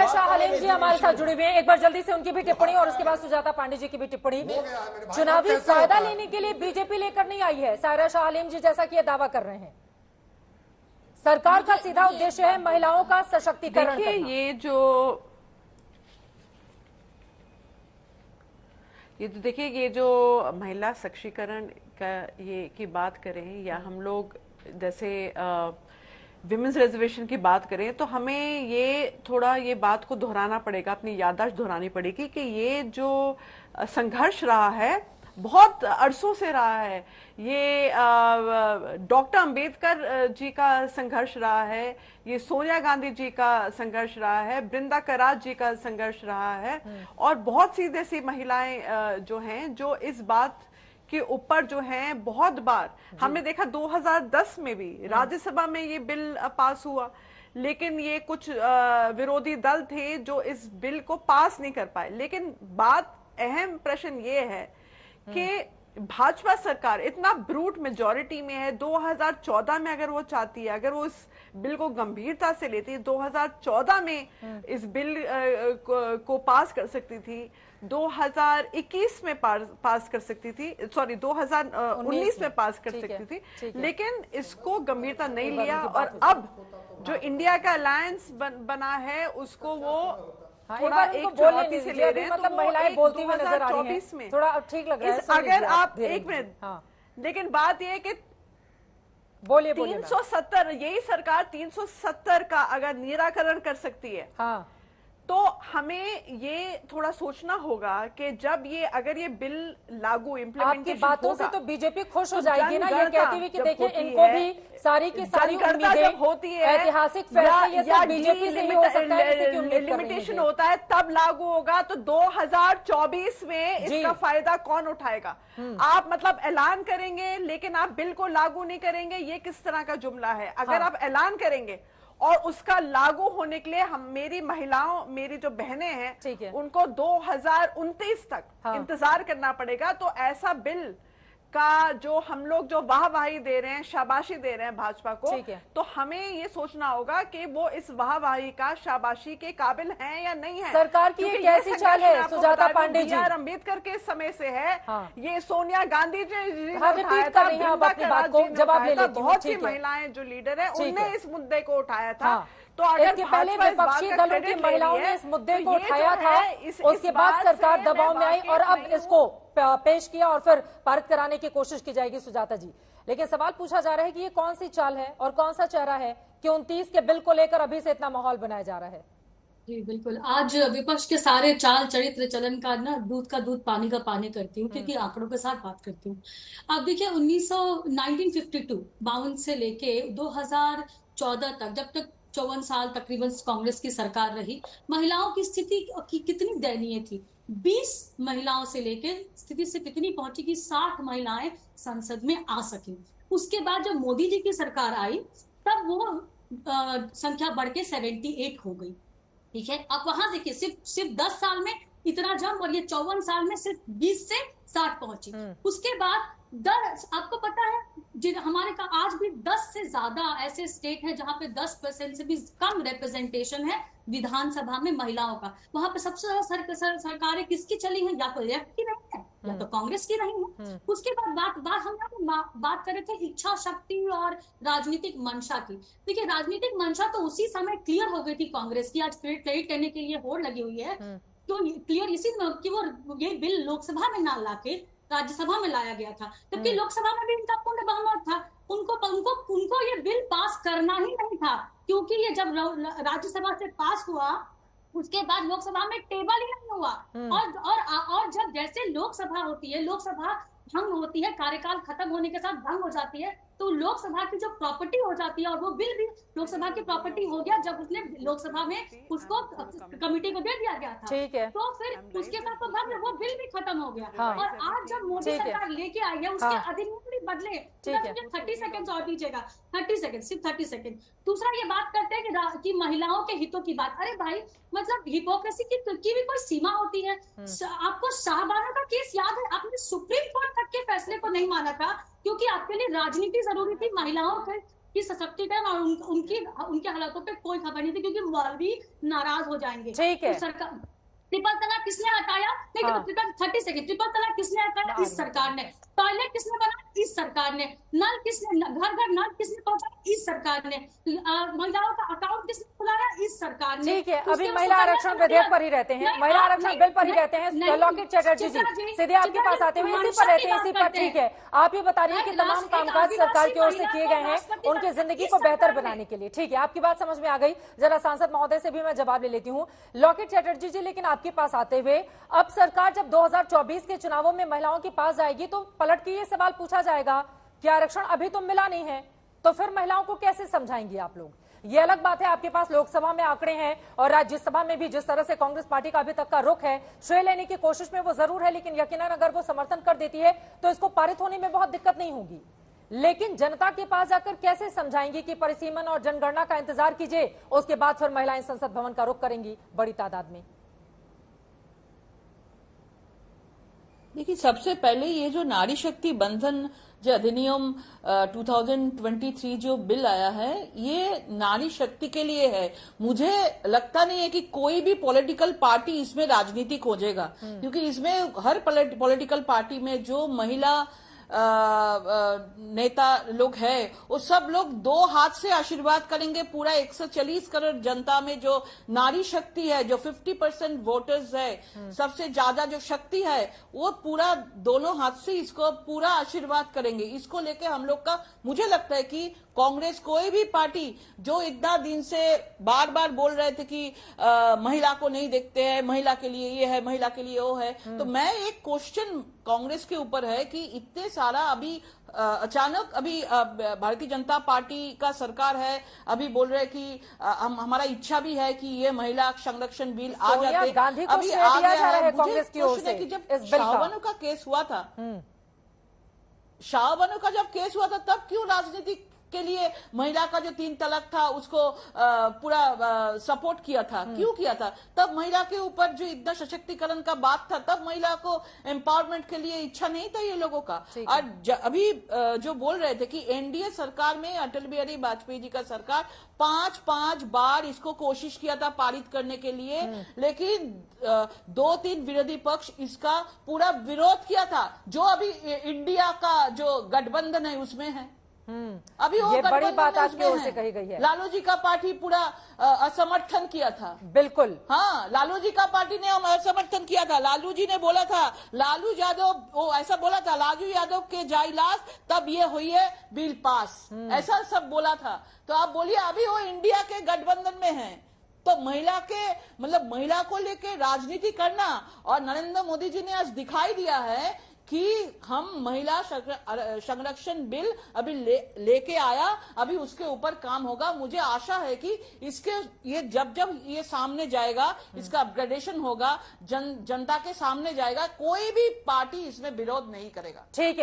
सायरा शाह हलीम जी हमारे साथ जुड़े हुए हैं, एक बार जल्दी से उनकी भी टिप्पणी और उसके बाद सुजाता पांडे जी की भी टिप्पणी। चुनावी फायदा लेने के लिए बीजेपी लेकर नहीं आई है सायरा शाह हलीम जी, जैसा कि ये दावा कर रहे हैं। सरकार का सीधा उद्देश्य है महिलाओं का सशक्तिकरण करना। ये जो महिला सशक्तिकरण का ये की बात करें, या हम लोग जैसे विमेंस रिजर्वेशन की बात करें, तो हमें ये थोड़ा ये बात को दोहराना पड़ेगा, अपनी याददाश्त दोहरानी पड़ेगी कि ये जो संघर्ष रहा है बहुत अरसों से रहा है। ये डॉक्टर अंबेडकर जी का संघर्ष रहा है, ये सोनिया गांधी जी का संघर्ष रहा है, बृंदा करात जी का संघर्ष रहा है, और बहुत सी ऐसी महिलाएं जो हैं जो इस बात के ऊपर जो हैं बहुत बार हमने देखा। 2010 में भी राज्यसभा में ये बिल पास हुआ, लेकिन ये कुछ विरोधी दल थे जो इस बिल को पास नहीं कर पाए। लेकिन बात अहम प्रश्न ये है कि भाजपा सरकार इतना ब्रूट मेजॉरिटी में है। 2014 में अगर वो चाहती है, अगर वो इस बिल को गंभीरता से लेती है, 2014 में इस बिल को पास कर सकती थी, 2021 में पास कर सकती थी, सॉरी 2019 में पास कर सकती थी, लेकिन इसको गंभीरता नहीं लिया। और अब जो इंडिया का अलायंस बना है उसको वो थोड़ा एक चुनौती से ले रहे हैं। मतलब महिलाएं बोलती हुई नजर आ रही हैं, थोड़ा ठीक लग रहा है। अगर आप एक मिनट, लेकिन बात यह है कि बोलिए 370, यही सरकार 370 का अगर निराकरण कर सकती है, तो हमें ये थोड़ा सोचना होगा कि जब ये अगर ये बिल लागू इम्प्लीमेंटेशन आपकी बातों से तो बीजेपी खुश हो जाएगी ना, ये कहती हुई कि देखिए इनको भी सारी की सारी उम्मीदें होती है, ऐतिहासिक फैसले ये सब बीजेपी से ही हो सकता है, किसी की उम्मीद लिमिटेशन होता है तब लागू होगा। तो 2024 में इसका फायदा कौन उठाएगा? आप मतलब ऐलान करेंगे लेकिन आप बिल को लागू नहीं करेंगे, ये किस तरह का जुमला है? अगर आप ऐलान करेंगे और उसका लागू होने के लिए मेरी महिलाओं, मेरी जो बहनें हैं, उनको 2029 तक इंतजार करना पड़ेगा। तो ऐसा बिल का जो हम लोग जो वाहवाही दे रहे हैं, शाबाशी दे रहे हैं भाजपा को, तो हमें ये सोचना होगा कि वो इस वाहवाही का शाबाशी के काबिल हैं या नहीं है। सरकार की ये कैसी चाल है सुजाता पांडे जी? अम्बेडकर के समय से है, ये सोनिया गांधी जी बहुत सी महिलाएं जो लीडर है उनने इस मुद्दे को उठाया था। तो अगर पहले विपक्षी दलों की महिलाओं ने इस मुद्दे को उठाया था, उसके बाद सरकार दबाव में आई और अब इसको पेश किया और फिर पारित कराने की कोशिश की जाएगी सुजाता जी। लेकिन सवाल पूछा जा रहा है कि ये कौन सी चाल है और कौन सा चेहरा है कि 29 के बिल को लेकर अभी से इतना माहौल बनाया जा रहा है? जी बिल्कुल, आज विपक्ष के सारे चाल चरित्र चलन का ना दूध का दूध पानी का पानी करती हूँ, क्योंकि आंकड़ों के साथ बात करती हूँ। अब देखिए 1952 से लेके 2014 तक, जब तक 54 साल तकरीबन कांग्रेस की सरकार रही, महिलाओं की स्थिति कितनी दयनीय थी। 20 महिलाओं से लेके स्थिति से कितनी पहुंची कि 60 महिलाएं संसद में आ सके। उसके बाद जब मोदी जी की सरकार आई तब वो संख्या बढ़ के 78 हो गई। ठीक है, अब वहां देखिए सिर्फ 10 साल में इतना जंप, और ये 54 साल में सिर्फ 20 से 60 पहुंची। उसके बाद आपको पता है हमारे का आज भी 10 से ज्यादा ऐसे स्टेट है जहां पे 10% से भी कम रिप्रेजेंटेशन है विधानसभा में महिलाओं का। वहां पे सबसे ज्यादा सरकारें किसकी चली हैं? या तो लेफ्ट की रही है या तो कांग्रेस की रही है। उसके बाद हम बात कर रहे थे इच्छा शक्ति और राजनीतिक मंशा की। देखिए राजनीतिक मंशा तो उसी समय क्लियर हो गई थी कांग्रेस की, आज क्रेडिट करने के लिए होड़ लगी हुई है। तो क्लियर इसी कि वो ये बिल लोकसभा में ना लाके राज्यसभा में लाया गया था, जबकि लोकसभा में भी इनका पूर्ण बहुमत था। उनको ये बिल पास करना ही नहीं था, क्योंकि ये जब राज्यसभा से पास हुआ उसके बाद लोकसभा में टेबल ही नहीं हुआ। और जब जैसे लोकसभा होती है, लोकसभा भंग होती है, कार्यकाल खत्म होने के साथ भंग हो जाती है, तो लोकसभा की जो प्रॉपर्टी हो जाती है, और वो बिल भी लोकसभा की प्रॉपर्टी हो गया जब उसने लोकसभा में उसको कमेटी को दे दिया गया था। ठीक है, तो फिर उसके साथ तो भंग, वो बिल भी खत्म हो गया। और आज जब मोदी सरकार लेके आई है उसके अधिनियम भी बदले। 30 सेकंड और दीजिएगा, 30 सेकंड, सिर्फ 30 सेकंड। दूसरा ये बात करते हैं कि महिलाओं के हितों की बात। अरे भाई, मतलब हिपोक्रेसी की भी कोई सीमा होती है। आपको शाहबानो का केस याद है? आपने सुप्रीम कोर्ट तक के फैसले को नहीं माना था क्योंकि आपके लिए राजनीति जरूरी थी, महिलाओं के कि सशक्तिकरण और उनके हालातों पे कोई खबर नहीं थी, क्योंकि मौलवी नाराज हो जाएंगे। ठीक है। तो सरकार ट्रिपल तलाक किसने हटाया? नहीं, हाँ। ट्रिपल 30 सेकेंड, ट्रिपल तलाक किसने हटाया? इस सरकार ने। टॉयलेट किसने बनाया? इस सरकार ने। नल किसने, घर घर नल किसने पहुंचाया? इस सरकार ने। महिलाओं का अकाउंट किसने खुलाया? इस सरकार ने। ठीक है, अभी महिला आरक्षण विधेयक पर ही रहते हैं, महिला आरक्षण बिल पर ही रहते हैं। लॉकेट चैटर्जी जी सीधे आपके पास आते हुए इसी पर रहते हैं, इसी पर। ठीक है, आप ये बता रही है कि तमाम कामकाज सरकार की ओर से किए गए हैं उनकी जिंदगी को बेहतर बनाने के लिए। ठीक है, आपकी बात समझ में आ गई। जरा सांसद महोदय से भी मैं जवाब ले लेती हूँ। लॉकेट चैटर्जी जी, लेकिन आपके पास आते हुए अब सरकार जब 2024 के चुनावों में महिलाओं के पास जाएगी तो पलट के ये सवाल पूछा जाएगा कि आरक्षण अभी तो मिला नहीं है, तो फिर महिलाओं को कैसे समझाएंगे आप लोग? ये अलग बात है, आपके पास लोकसभा में आंकड़े हैं और राज्यसभा में भी जिस तरह से कांग्रेस पार्टी का अभी तक का रुख है, श्रेय लेने की कोशिश में वो जरूर है, लेकिन यकीनन अगर वो समर्थन कर देती है तो इसको पारित होने में बहुत दिक्कत नहीं होगी। लेकिन जनता के पास जाकर कैसे समझाएंगे कि परिसीमन और जनगणना का इंतजार कीजिए, उसके बाद फिर महिलाएं संसद भवन का रुख करेंगी बड़ी तादाद में? देखिए, सबसे पहले ये जो नारी शक्ति बंधन जो अधिनियम 2023 जो बिल आया है, ये नारी शक्ति के लिए है। मुझे लगता नहीं है कि कोई भी पॉलिटिकल पार्टी इसमें राजनीति खोजेगा, क्योंकि इसमें हर पॉलिटिकल पार्टी में जो महिला नेता लोग हैं, वो सब लोग दो हाथ से आशीर्वाद करेंगे। पूरा 140 करोड़ जनता में जो नारी शक्ति है, जो 50% वोटर्स है, सबसे ज्यादा जो शक्ति है, वो पूरा दोनों हाथ से इसको पूरा आशीर्वाद करेंगे। इसको लेके हम लोग का, मुझे लगता है कि कांग्रेस कोई भी पार्टी जो इतना दिन से बार बार बोल रहे थे कि महिला को नहीं देखते हैं, महिला के लिए ये है, महिला के लिए वो है, तो मैं एक क्वेश्चन कांग्रेस के ऊपर है कि इतने सारा अभी अचानक अभी भारतीय जनता पार्टी का सरकार है, अभी बोल रहे कि हमारा इच्छा भी है कि ये महिला संरक्षण बिल आ जाते, गांधी को अभी श्रेय आ दिया गया जा रहा है। है कांग्रेस की ओर से कि जब इस बिल शाहबानो का केस हुआ था, शाहबानो का जब केस हुआ था, तब क्यों राजनीति के लिए महिला का जो 3 तलाक था उसको पूरा सपोर्ट किया था? क्यों किया था? तब महिला के ऊपर जो इतना सशक्तिकरण का बात था, तब महिला को एम्पावरमेंट के लिए इच्छा नहीं था ये लोगों का। और अभी जो बोल रहे थे कि एनडीए सरकार में अटल बिहारी वाजपेयी जी का सरकार 5 बार इसको कोशिश किया था पारित करने के लिए, लेकिन 2-3 विरोधी पक्ष इसका पूरा विरोध किया था। जो अभी इंडिया का जो गठबंधन है उसमें है, अभी वो ये बड़ी बात आपकी आपकी ओर से कही गई है। लालू जी का पार्टी पूरा असमर्थन किया था। बिल्कुल, हाँ, लालू जी का पार्टी ने हम असमर्थन किया था। लालू जी ने बोला था, लालू यादव, वो ऐसा बोला था, लालू यादव के जाइलास तब ये हुई है बिल पास, ऐसा सब बोला था। तो आप बोलिए, अभी वो इंडिया के गठबंधन में है, तो महिला के मतलब महिला को लेके राजनीति करना, और नरेंद्र मोदी जी ने आज दिखाई दिया है कि हम महिला संरक्षण बिल अभी लेके आया, अभी उसके ऊपर काम होगा। मुझे आशा है कि इसके ये जब ये सामने जाएगा, इसका अपग्रेडेशन होगा, जनता के सामने जाएगा, कोई भी पार्टी इसमें विरोध नहीं करेगा। ठीक है।